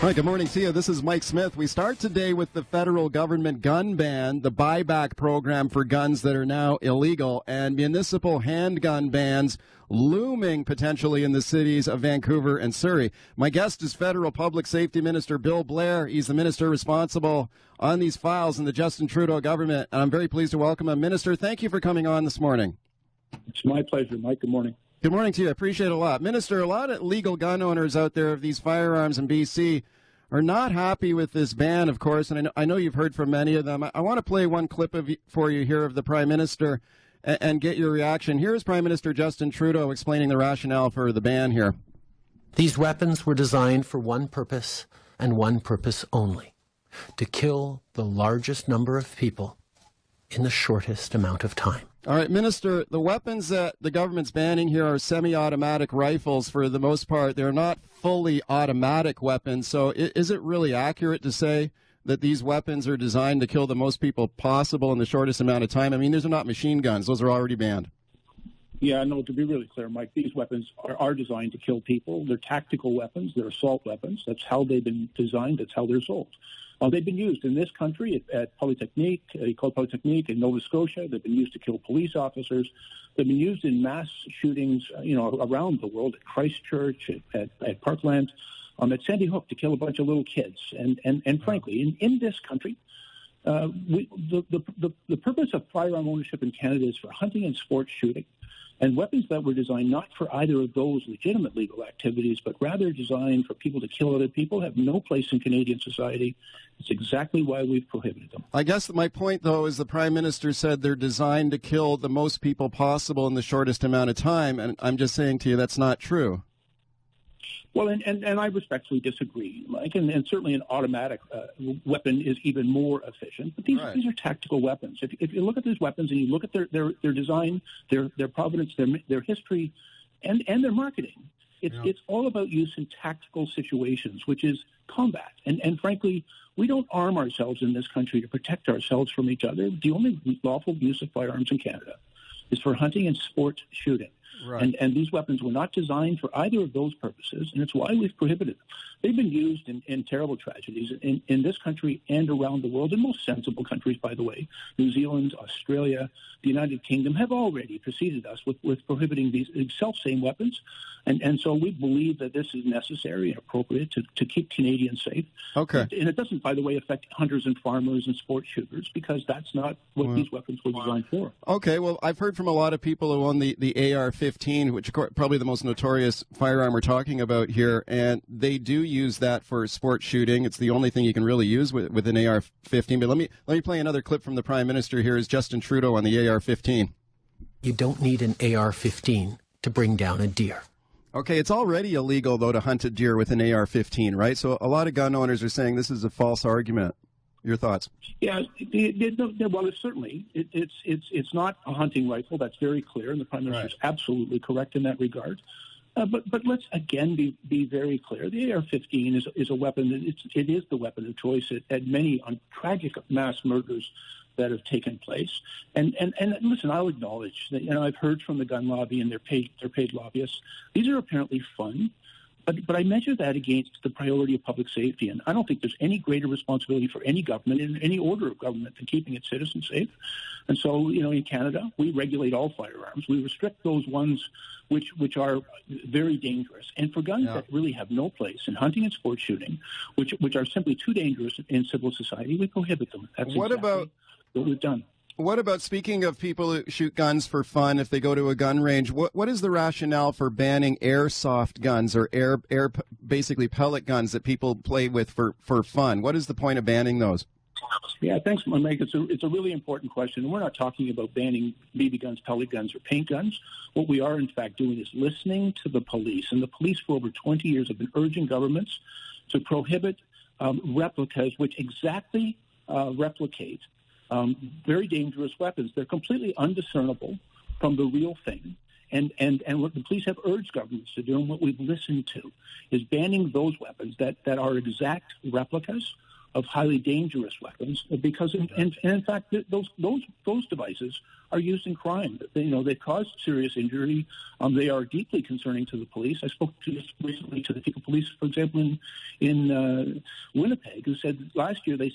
All right, good morning to you. This is Mike Smyth. We start today with the federal government gun ban, the buyback program for guns that are now illegal, and municipal handgun bans looming potentially in the cities of Vancouver and Surrey. My guest is Federal Public Safety Minister Bill Blair. He's the minister responsible on these files in the Justin Trudeau government, and I'm very pleased to welcome him. Minister, thank you for coming on this morning. It's my pleasure, Mike. Good morning. Good morning to you. I appreciate it a lot. Minister, a lot of legal gun owners out there of these firearms in BC are not happy with this ban, of course, and I know you've heard from many of them. I want to play one clip for you here of the Prime Minister and get your reaction. Here's Prime Minister Justin Trudeau explaining the rationale for the ban here. These weapons were designed for one purpose and one purpose only: to kill the largest number of people in the shortest amount of time. All right, Minister, the weapons that the government's banning here are semi-automatic rifles for the most part. They're not fully automatic weapons. So is it really accurate to say that these weapons are designed to kill the most people possible in the shortest amount of time? I mean, these are not machine guns. Those are already banned. Yeah, no, to be really clear, Mike, these weapons are designed to kill people. They're tactical weapons. They're assault weapons. That's how they've been designed. That's how they're sold. They've been used in this country at Polytechnique, École Polytechnique in Nova Scotia. They've been used to kill police officers. They've been used in mass shootings, around the world, at Christchurch, at Parkland, at Sandy Hook, to kill a bunch of little kids. And frankly, in this country, the purpose of firearm ownership in Canada is for hunting and sports shooting. And weapons that were designed not for either of those legitimate legal activities, but rather designed for people to kill other people, have no place in Canadian society. It's exactly why we've prohibited them. I guess my point, though, is the Prime Minister said they're designed to kill the most people possible in the shortest amount of time. And I'm just saying to you that's not true. Well, and I respectfully disagree, Mike, and certainly an automatic weapon is even more efficient. But these are tactical weapons. If you look at these weapons and you look at their design, their provenance, their history, and their marketing, it's all about use in tactical situations, which is combat. And frankly, we don't arm ourselves in this country to protect ourselves from each other. The only lawful use of firearms in Canada is for hunting and sport shooting. Right. And these weapons were not designed for either of those purposes, and it's why we've prohibited them. They've been used in terrible tragedies in this country and around the world, in most sensible countries, by the way. New Zealand, Australia, the United Kingdom have already preceded us with prohibiting these self-same weapons. And so we believe that this is necessary and appropriate to keep Canadians safe. Okay. And it doesn't, by the way, affect hunters and farmers and sport shooters, because that's not what these weapons were designed for. Okay, well, I've heard from a lot of people who own the AR-15, which is probably the most notorious firearm we're talking about here, and they do use that for sport shooting. It's the only thing you can really use with an AR-15. But let me play another clip from the Prime Minister. Here is Justin Trudeau on the AR-15. You don't need an AR-15 to bring down a deer. Okay, it's already illegal, though, to hunt a deer with an AR-15, right? So a lot of gun owners are saying this is a false argument. Your thoughts? Yeah, well, it's not a hunting rifle. That's very clear, and the Prime Minister is absolutely correct in that regard. But let's again be very clear. The AR-15 is a weapon. It is the weapon of choice at many tragic mass murders that have taken place. And listen, I'll acknowledge that I've heard from the gun lobby and their paid lobbyists. These are apparently fun. But I measure that against the priority of public safety, and I don't think there's any greater responsibility for any government in any order of government than keeping its citizens safe. And so, in Canada, we regulate all firearms. We restrict those ones which are very dangerous. And for guns that really have no place in hunting and sport shooting, which are simply too dangerous in civil society, we prohibit them. That's what we've done. What about, speaking of people who shoot guns for fun, if they go to a gun range, what is the rationale for banning airsoft guns or basically pellet guns that people play with for fun? What is the point of banning those? Yeah, thanks, Mike. It's a really important question. We're not talking about banning BB guns, pellet guns, or paint guns. What we are, in fact, doing is listening to the police. And the police for over 20 years have been urging governments to prohibit replicas which exactly replicate very dangerous weapons. They're completely undiscernible from the real thing. And what the police have urged governments to do, and what we've listened to, is banning those weapons that are exact replicas of highly dangerous weapons, because in fact those devices are used in crime. They cause serious injury. They are deeply concerning to the police. I spoke just recently to the Chief of Police, for example, in Winnipeg, who said last year they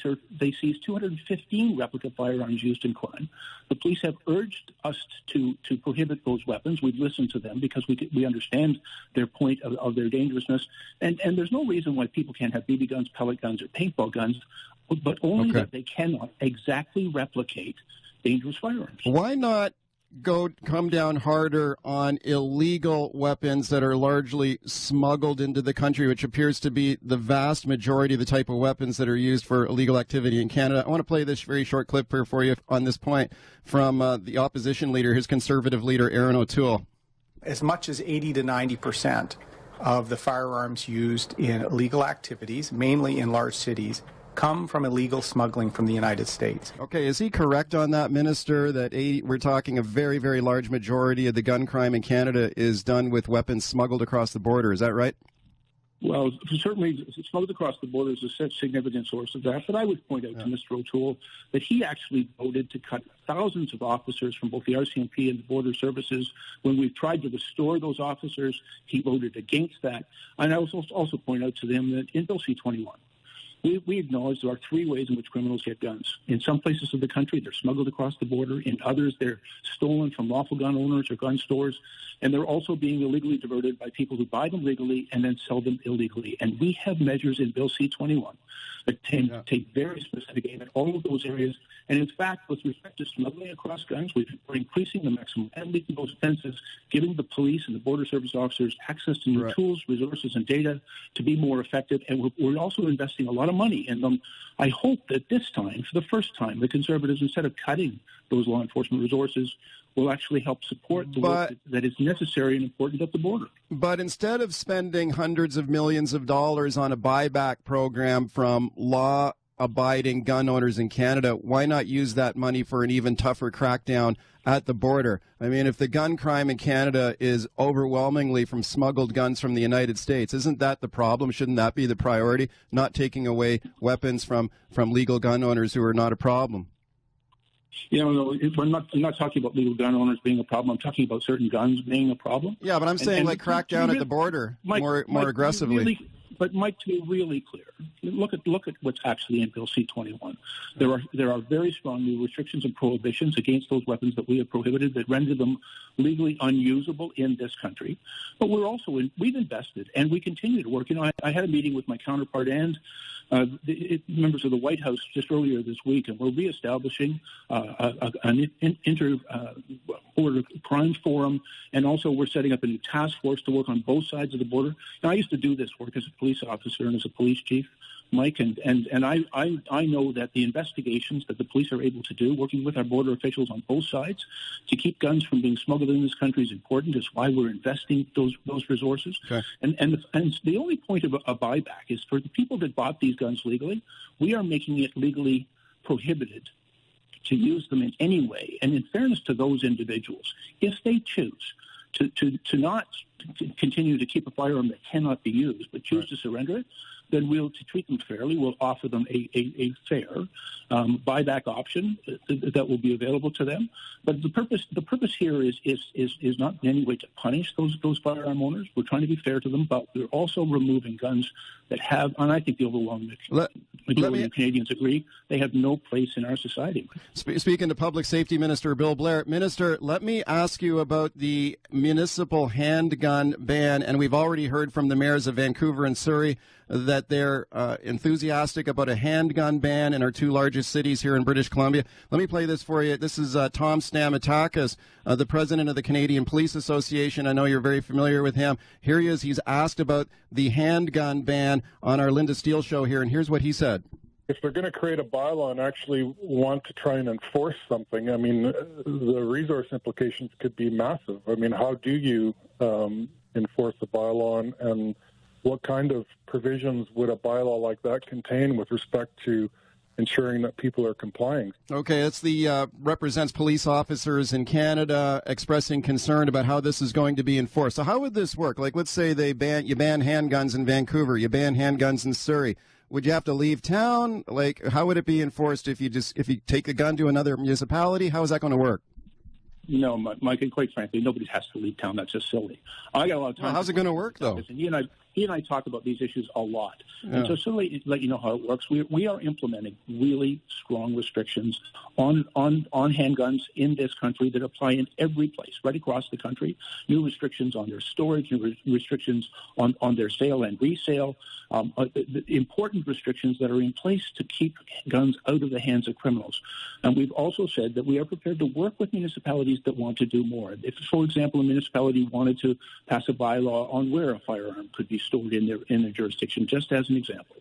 seized 215 replica firearms used in crime. The police have urged us to prohibit those weapons. We've listened to them because we understand their point of their dangerousness. And there's no reason why people can't have BB guns, pellet guns, or paintball guns, but only that they cannot exactly replicate dangerous firearms. Why not come down harder on illegal weapons that are largely smuggled into the country, which appears to be the vast majority of the type of weapons that are used for illegal activity in Canada? I want to play this very short clip here for you on this point from the opposition leader, his Conservative leader, Aaron O'Toole. As much as 80 to 90% of the firearms used in illegal activities, mainly in large cities, come from illegal smuggling from the United States. Okay, is he correct on that, Minister, that we're talking a very, very large majority of the gun crime in Canada is done with weapons smuggled across the border? Is that right? Well, certainly smuggled across the border is a significant source of that, but I would point out to Mr. O'Toole that he actually voted to cut thousands of officers from both the RCMP and the Border Services. When we've tried to restore those officers, he voted against that. And I also point out to them that in Bill C-21, we acknowledge there are three ways in which criminals get guns. In some places of the country, they're smuggled across the border. In others, they're stolen from lawful gun owners or gun stores. And they're also being illegally diverted by people who buy them legally and then sell them illegally. And we have measures in Bill C-21 that take very specific aim at all of those areas. And in fact, with respect to smuggling across guns, we're increasing the maximum penalty for those offenses, giving the police and the Border Service officers access to new tools, resources, and data to be more effective. And we're also investing a lot of money in them. I hope that this time, for the first time, the Conservatives, instead of cutting those law enforcement resources, will actually help support the work that is necessary and important at the border. But instead of spending hundreds of millions of dollars on a buyback program from law-abiding gun owners in Canada, why not use that money for an even tougher crackdown at the border? I mean, if the gun crime in Canada is overwhelmingly from smuggled guns from the United States, isn't that the problem? Shouldn't that be the priority, not taking away weapons from legal gun owners who are not a problem? I'm not talking about legal gun owners being a problem. I'm talking about certain guns being a problem. Yeah, but I'm saying crack down at the border more aggressively. But Mike, to be really clear, look at what's actually in Bill C-21. There are very strong new restrictions and prohibitions against those weapons that we have prohibited that render them legally unusable in this country. But we've invested and we continue to work. I had a meeting with my counterpart and members of the White House just earlier this week, and we're reestablishing an inter-border crime forum, and also we're setting up a new task force to work on both sides of the border. Now, I used to do this work as a police officer and as a police chief, Mike, and I know that the investigations that the police are able to do, working with our border officials on both sides, to keep guns from being smuggled in this country is important. It's why we're investing those resources. Okay. And the only point of a buyback is for the people that bought these guns legally, we are making it legally prohibited to use them in any way. And in fairness to those individuals, if they choose to not continue to keep a firearm that cannot be used, but choose to surrender it, then we'll, to treat them fairly, we'll offer them a fair buyback option that will be available to them. But the purpose here is not in any way to punish those firearm owners. We're trying to be fair to them, but we're also removing guns that have, and I think the overwhelming majority of Canadians agree, they have no place in our society. Speaking to Public Safety Minister Bill Blair, Minister, let me ask you about the municipal handgun ban, and we've already heard from the mayors of Vancouver and Surrey that they're enthusiastic about a handgun ban in our two largest cities here in British Columbia. Let me play this for you. This is Tom Stamatakis, the president of the Canadian Police Association. I know you're very familiar with him. Here he is. He's asked about the handgun ban on our Linda Steele show here, and here's what he said. If they're going to create a bylaw and actually want to try and enforce something, I mean, the resource implications could be massive. I mean, how do you enforce a bylaw, and what kind of provisions would a bylaw like that contain with respect to ensuring that people are complying? Okay, it's the represents police officers in Canada expressing concern about how this is going to be enforced. So how would this work? Like, let's say you ban handguns in Vancouver, you ban handguns in Surrey. Would you have to leave town? Like, how would it be enforced if you take a gun to another municipality? How is that going to work? No, Mike, and quite frankly, nobody has to leave town. That's just silly. I got a lot of time. Well, how's it going to work, though? And he and I talk about these issues a lot. Yeah. And so to let you know how it works, we are implementing really strong restrictions on handguns in this country that apply in every place, right across the country. New restrictions on their storage, new restrictions on their sale and resale, important restrictions that are in place to keep guns out of the hands of criminals. And we've also said that we are prepared to work with municipalities that want to do more. If, for example, a municipality wanted to pass a bylaw on where a firearm could be stored in their jurisdiction, just as an example,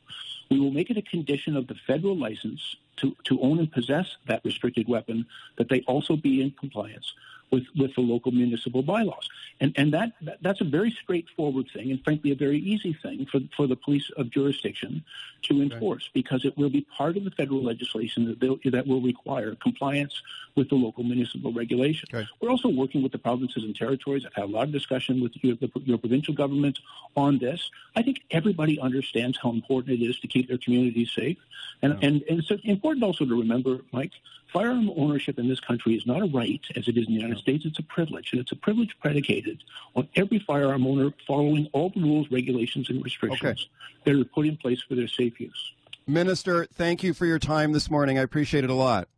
we will make it a condition of the federal license to own and possess that restricted weapon that they also be in compliance with the local municipal bylaws. And that's a very straightforward thing, and frankly a very easy thing for the police of jurisdiction to enforce, because it will be part of the federal legislation that will require compliance with the local municipal regulation. Okay. We're also working with the provinces and territories. I've had a lot of discussion with your provincial government on this. I think everybody understands how important it is to keep their communities safe. And it's important also to remember, Mike, firearm ownership in this country is not a right, as it is in the United States. It's a privilege, and it's a privilege predicated on every firearm owner following all the rules, regulations, and restrictions that are put in place for their safe use. Minister, thank you for your time this morning. I appreciate it a lot.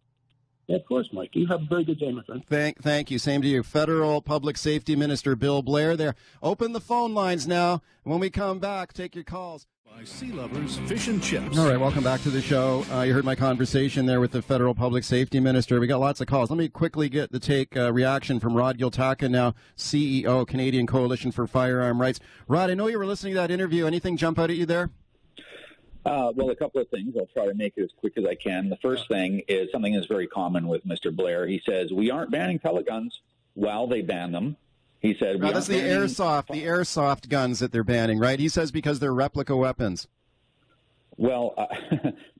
Yeah, of course, Mike. You have a very good day, my friend. Thank you. Same to you. Federal Public Safety Minister Bill Blair there. Open the phone lines now. When we come back, take your calls. By Sea Lovers Fish and Chips. All right, welcome back to the show. You heard my conversation there with the Federal Public Safety Minister. We got lots of calls. Let me quickly get the reaction from Rod Giltaca, now CEO, Canadian Coalition for Firearm Rights. Rod, I know you were listening to that interview. Anything jump out at you there? Well, a couple of things. I'll try to make it as quick as I can. The first thing is something that's very common with Mr. Blair. He says, we aren't banning pellet guns while they ban them. He said, no, that's the airsoft guns that they're banning, right? He says because they're replica weapons. Well,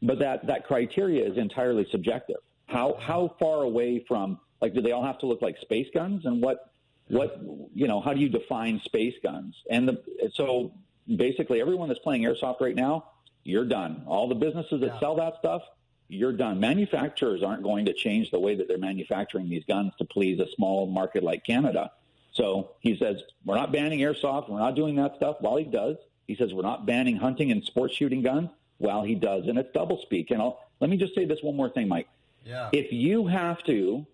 but that criteria is entirely subjective. How far away from, like, do they all have to look like space guns? And what how do you define space guns? And so basically everyone that's playing airsoft right now, you're done. All the businesses that sell that stuff, you're done. Manufacturers aren't going to change the way that they're manufacturing these guns to please a small market like Canada. So he says, we're not banning airsoft. We're not doing that stuff. While he does, he says, we're not banning hunting and sports shooting guns. While he does. And it's doublespeak. And let me just say this one more thing, Mike. Yeah. If you have to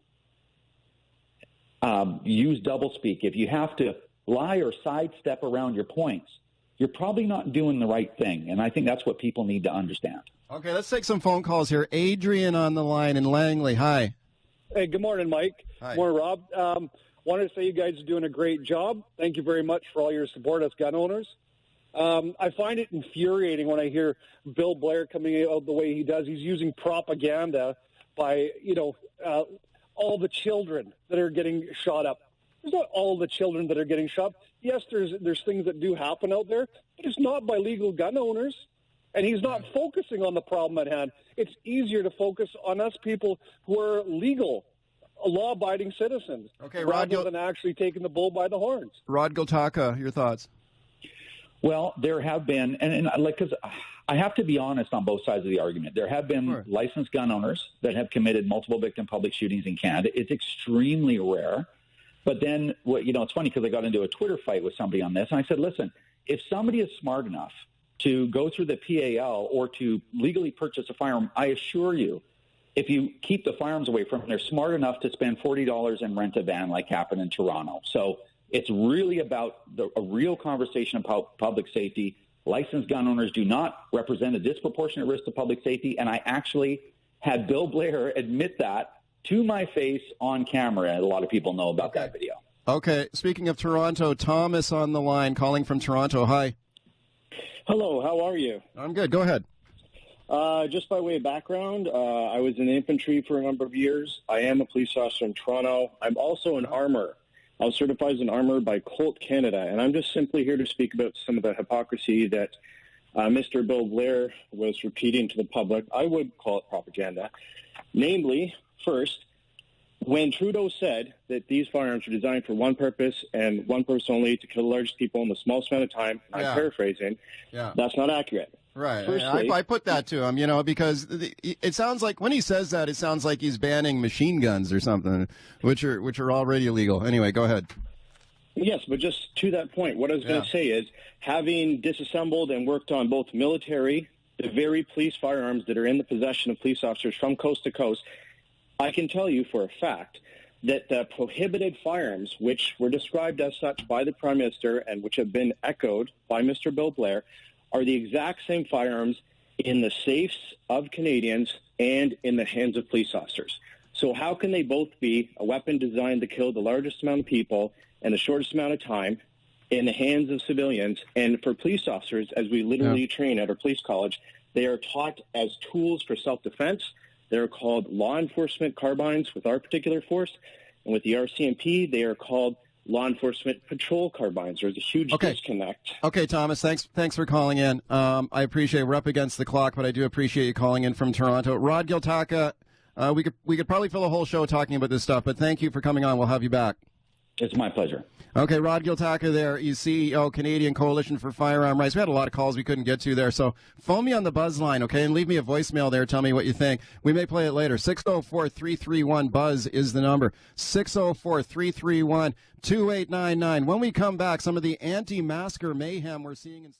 use doublespeak, if you have to lie or sidestep around your points, you're probably not doing the right thing. And I think that's what people need to understand. Okay, let's take some phone calls here. Adrian on the line in Langley. Hi. Hey, good morning, Mike. Hi. Morning, Rob. Wanted to say you guys are doing a great job. Thank you very much for all your support as gun owners. I find it infuriating when I hear Bill Blair coming out the way he does. He's using propaganda by, all the children that are getting shot up. It's not all the children that are getting shot. Yes, there's things that do happen out there, but it's not by legal gun owners. And he's not focusing on the problem at hand. It's easier to focus on us people who are legal, law-abiding citizens, rather than actually taking the bull by the horns. Rod Giltaca, your thoughts? Well, there have been, because I have to be honest on both sides of the argument. There have been licensed gun owners that have committed multiple victim public shootings in Canada. It's extremely rare. But then, it's funny because I got into a Twitter fight with somebody on this, and I said, listen, if somebody is smart enough to go through the PAL or to legally purchase a firearm, I assure you, if you keep the firearms away from them, they're smart enough to spend $40 and rent a van like happened in Toronto. So it's really about a real conversation about public safety. Licensed gun owners do not represent a disproportionate risk to public safety, and I actually had Bill Blair admit that to my face on camera, and a lot of people know about that video. Okay, speaking of Toronto, Thomas on the line, calling from Toronto. Hi. Hello, how are you? I'm good. Go ahead. Just by way of background, I was in the infantry for a number of years. I am a police officer in Toronto. I'm also an armor. I was certified as an armor by Colt Canada, and I'm just simply here to speak about some of the hypocrisy that Mr. Bill Blair was repeating to the public. I would call it propaganda. Namely, first, when Trudeau said that these firearms are designed for one purpose and one purpose only, to kill the largest people in the smallest amount of time, I'm paraphrasing, that's not accurate. Right. Firstly, I put that to him, because it sounds like when he says that, it sounds like he's banning machine guns or something, which are already illegal. Anyway, go ahead. yes, but just to that point, what I was going to say is, having disassembled and worked on both military, the very police firearms that are in the possession of police officers from coast to coast, I can tell you for a fact that the prohibited firearms, which were described as such by the Prime Minister and which have been echoed by Mr. Bill Blair, are the exact same firearms in the safes of Canadians and in the hands of police officers. So how can they both be a weapon designed to kill the largest amount of people in the shortest amount of time in the hands of civilians? And for police officers, as we literally train at our police college, they are taught as tools for self-defense. They're called law enforcement carbines with our particular force. And with the RCMP, they are called law enforcement patrol carbines. There's a huge disconnect. Okay, Thomas, thanks for calling in. I appreciate it. We're up against the clock, but I do appreciate you calling in from Toronto. Rod Giltaca, we could probably fill a whole show talking about this stuff, but thank you for coming on. We'll have you back. It's my pleasure. Okay, Rod Giltaca there. He's CEO, Canadian Coalition for Firearm Rights. We had a lot of calls we couldn't get to there, so phone me on the buzz line, okay, and leave me a voicemail there. Tell me what you think. We may play it later. 604-331-BUZZ is the number. 604-331-2899. When we come back, some of the anti-masker mayhem we're seeing in